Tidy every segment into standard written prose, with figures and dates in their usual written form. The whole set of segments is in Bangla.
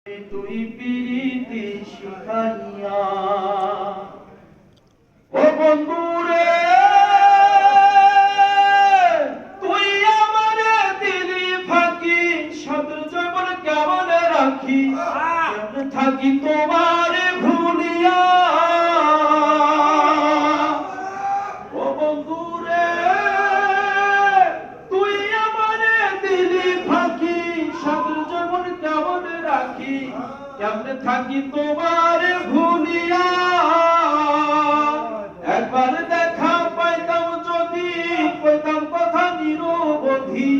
তুই পিরিতি শিখাইয়া ও বন্ধুরে তুই আমারে দিলি ফাঁকি সাদের জীবন কেমন রাখি কেমন থাকি তোমারে ভুলিয়া ও বন্ধুরে তুই আমারে দিলি ফাঁকি সাদের জীবন কেমন রাখি কেমনে থাকি তোমারে ভুলিয়া একবার দেখা পাইতাম যদি কইতাম কথা নিরবধি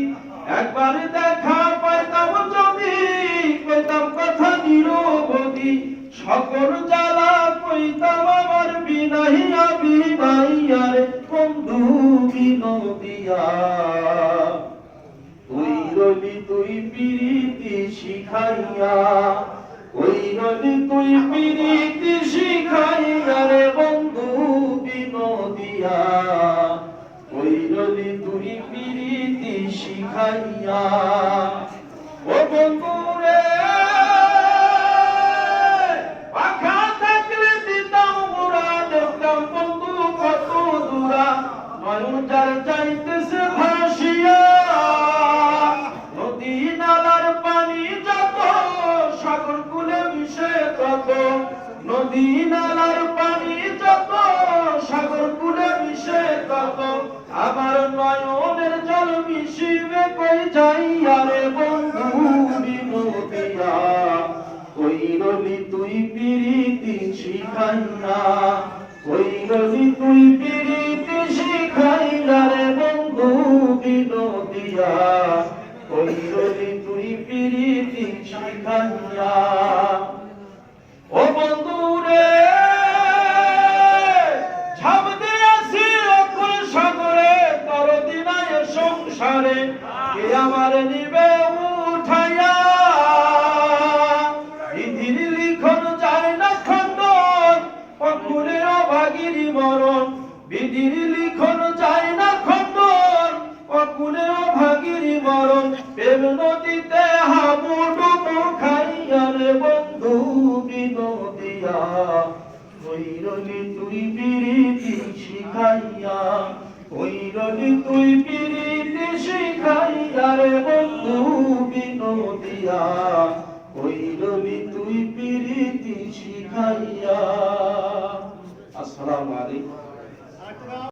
একবার দেখা পাইতাম যদি কইতাম কথা নিরবধি সকল জ্বালা কইতাম আমার বিনাইয়া বিনাইয়া রে বন্ধু বিনোদিয়া তুই রলি তুই পিরিতি শিখাইয়া ওই রলি তুই পিরিতি শিখাইয়া রে বন্ধু বিনোদিয়া ওই রলি তুই পিরিতি শিখাইয়া ও বন্ধু রে পাখা থাকলে দিতাম মোরা দেখতাম বন্ধু কত দূরা নয়ন যার যাইতেছে ভাসিয়া নদী নালার পানি যত সাগর কুলে মিশে তত নদী নালার পানি যত সাগর কুলে মিশে তত আমার নয়নের জল মিশিবে কই যাইয়া রে বন্ধু বিনোদিয়া কই রলি তুই পিরিতি শিখাইয়া কই রলি তুই পিরিতি শিখাইয়া রে বন্ধু বিনোদিয়া কই রলি তুই পিরিতি শিখাইয়া ও বন্ধু রে ঝাঁপ দিয়াছি অকুল সাগরে তরদি নাই সংসারে কে আমার নিবে উঠাইয়া বিধির লিখন যায় না খণ্ডন অকুলের অভাগীর মরণ বিধির লিখন যায় না খণ্ডন অকুলের অভাগীর মরণ প্রেম নদীতে হাবুডুবু খাইয়া রে বন্ধু বিনোদিয়া ওই রলি তুই পিরিতি শিখাইয়া ওই রলি তুই পিরিতি শিখাইয়া রে বন্ধু বিনোদিয়া ওই রলি তুই পিরিতি শিখাইয়া। আসসালামু আলাইকুম।